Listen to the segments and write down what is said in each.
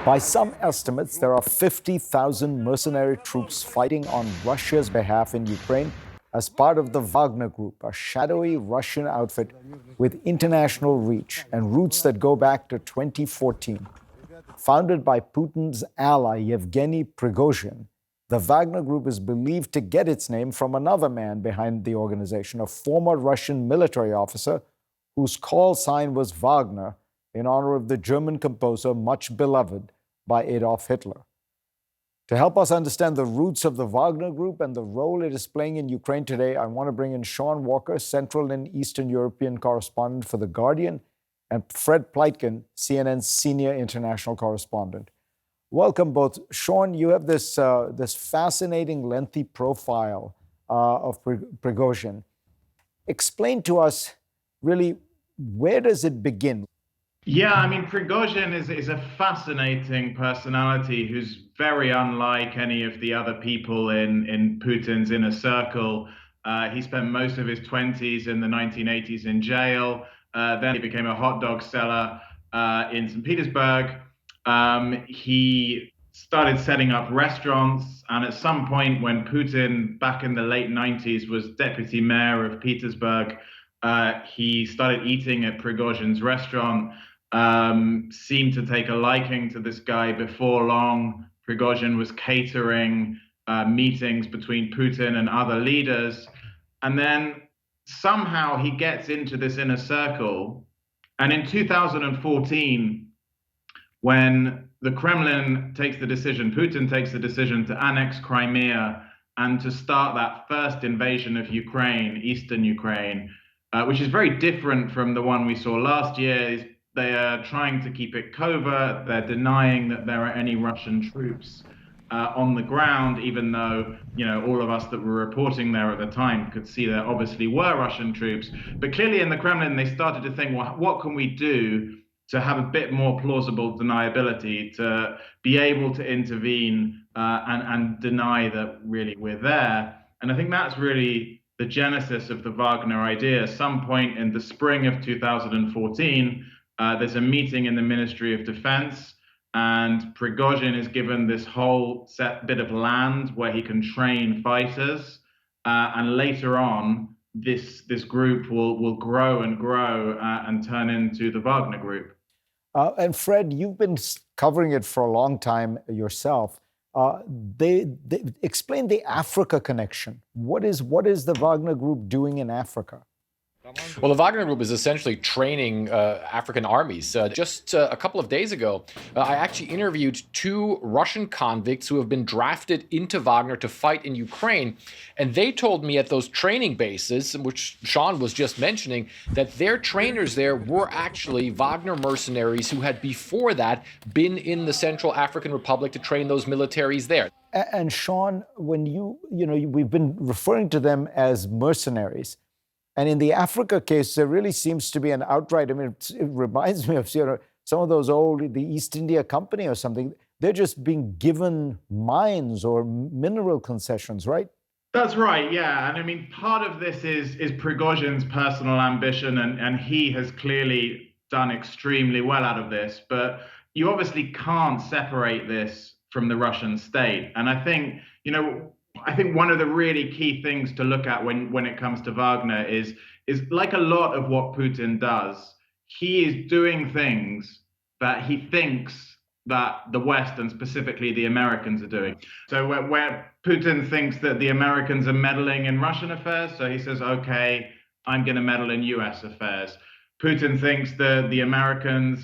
By some estimates, there are 50,000 mercenary troops fighting on Russia's behalf in Ukraine as part of the Wagner Group, a shadowy Russian outfit with international reach and roots that go back to 2014. Founded by Putin's ally Yevgeny Prigozhin, the Wagner Group is believed to get its name from another man behind the organization, a former Russian military officer whose call sign was Wagner, in honor of the German composer much beloved by Adolf Hitler. To help us understand the roots of the Wagner Group and the role it is playing in Ukraine today, I want to bring in Sean Walker, Central and Eastern European correspondent for The Guardian, and Fred Pleitgen, CNN's senior international correspondent. Welcome both. Sean, you have this fascinating, lengthy profile of Prigozhin. Explain to us, really, where does it begin? Yeah, I mean, Prigozhin is a fascinating personality who's very unlike any of the other people in Putin's inner circle. He spent most of his 20s in the 1980s in jail. Then he became a hot dog seller in St. Petersburg. He started setting up restaurants. And at some point when Putin, back in the late 90s, was deputy mayor of Petersburg, he started eating at Prigozhin's restaurant. Seemed to take a liking to this guy. Before long, Prigozhin was catering meetings between Putin and other leaders. And then somehow he gets into this inner circle. And in 2014, when the Kremlin takes the decision, Putin takes the decision to annex Crimea and to start that first invasion of Ukraine, eastern Ukraine, which is very different from the one we saw last year. They are trying to keep it covert. They're denying that there are any Russian troops on the ground, even though, all of us that were reporting there at the time could see there obviously were Russian troops. But clearly in the Kremlin, they started to think, well, what can we do to have a bit more plausible deniability, to be able to intervene and deny that really we're there? And I think that's really the genesis of the Wagner idea. Some point in the spring of 2014, there's a meeting in the Ministry of Defense, and Prigozhin is given this whole set bit of land where he can train fighters. And later on, this group will grow and grow and turn into the Wagner Group. And Fred, you've been covering it for a long time yourself. They explain the Africa connection. What is the Wagner Group doing in Africa? Well, the Wagner Group is essentially training African armies. Just a couple of days ago, I actually interviewed two Russian convicts who have been drafted into Wagner to fight in Ukraine. And they told me at those training bases, which Sean was just mentioning, that their trainers there were actually Wagner mercenaries who had before that been in the Central African Republic to train those militaries there. And Sean, when we've been referring to them as mercenaries. And in the Africa case, there really seems to be an outright, it reminds me of some of those old, the East India Company or something. They're just being given mines or mineral concessions, right? That's right, yeah. And part of this is Prigozhin's personal ambition, and he has clearly done extremely well out of this. But you obviously can't separate this from the Russian state. And I think one of the really key things to look at when it comes to Wagner is like a lot of what Putin does, he is doing things that he thinks that the West and specifically the Americans are doing. So where Putin thinks that the Americans are meddling in Russian affairs, so he says, okay, I'm going to meddle in US affairs. Putin thinks that the Americans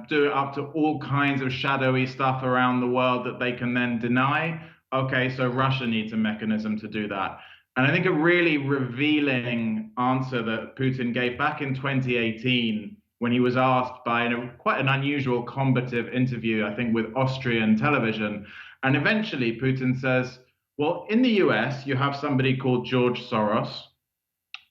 do up to all kinds of shadowy stuff around the world that they can then deny. Okay, so Russia needs a mechanism to do that. And I think a really revealing answer that Putin gave back in 2018 when he was asked by quite an unusual combative interview, I think, with Austrian television. And eventually Putin says, well, in the US, you have somebody called George Soros,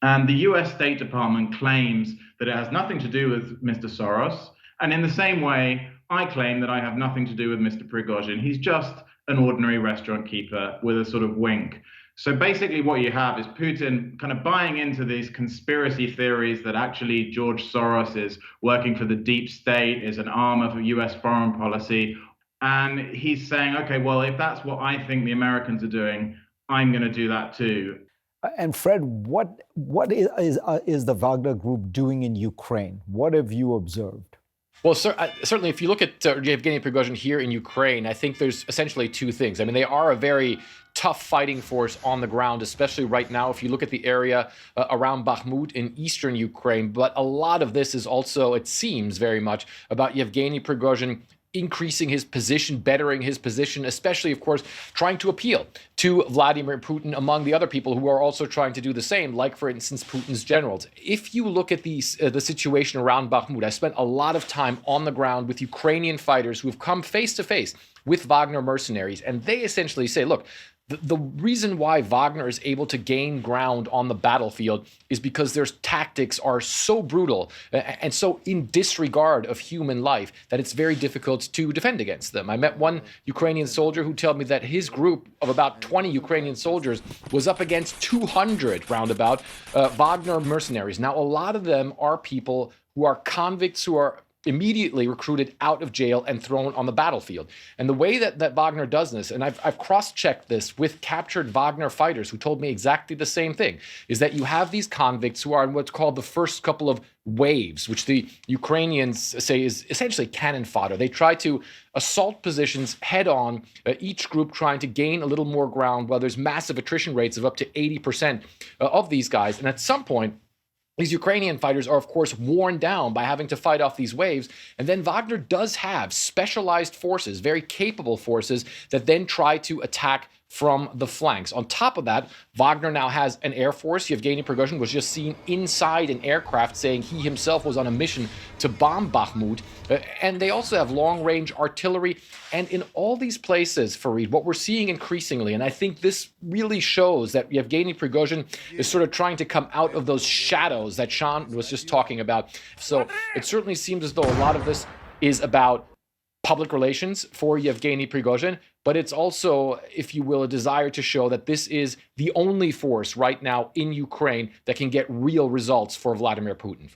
and the US State Department claims that it has nothing to do with Mr. Soros. And in the same way, I claim that I have nothing to do with Mr. Prigozhin. He's just an ordinary restaurant keeper with a sort of wink. So basically what you have is Putin kind of buying into these conspiracy theories that actually George Soros is working for the deep state, is an arm of US foreign policy, And he's saying, okay, well, if that's what I think the Americans are doing, I'm going to do that too. And Fred, what is the Wagner Group doing in Ukraine? What have you observed? Well, certainly, if you look at Yevgeny Prigozhin here in Ukraine, I think there's essentially two things. I mean, they are a very tough fighting force on the ground, especially right now, if you look at the area around Bakhmut in eastern Ukraine. But a lot of this is also, it seems very much, about Yevgeny Prigozhin increasing his position, bettering his position, especially, of course, trying to appeal to Vladimir Putin among the other people who are also trying to do the same, like, for instance, Putin's generals. If you look at the situation around Bakhmut, I spent a lot of time on the ground with Ukrainian fighters who have come face to face with Wagner mercenaries, and they essentially say, look, the reason why Wagner is able to gain ground on the battlefield is because their tactics are so brutal and so in disregard of human life that it's very difficult to defend against them. I met one Ukrainian soldier who told me that his group of about 20 Ukrainian soldiers was up against 200 roundabout Wagner mercenaries. Now, a lot of them are people who are convicts who are immediately recruited out of jail and thrown on the battlefield. And the way that Wagner does this, and I've cross-checked this with captured Wagner fighters who told me exactly the same thing, is that you have these convicts who are in what's called the first couple of waves, which the Ukrainians say is essentially cannon fodder. They try to assault positions head on, each group trying to gain a little more ground while there's massive attrition rates of up to 80% of these guys. And at some point, these Ukrainian fighters are, of course, worn down by having to fight off these waves. And then Wagner does have specialized forces, very capable forces, that then try to attack from the flanks. On top of that, Wagner now has an air force. Yevgeny Prigozhin was just seen inside an aircraft saying he himself was on a mission to bomb Bakhmut. And they also have long-range artillery. And in all these places, Fareed, what we're seeing increasingly, and I think this really shows that Yevgeny Prigozhin is sort of trying to come out of those shadows that Sean was just talking about. So it certainly seems as though a lot of this is about public relations for Yevgeny Prigozhin, but it's also, if you will, a desire to show that this is the only force right now in Ukraine that can get real results for Vladimir Putin.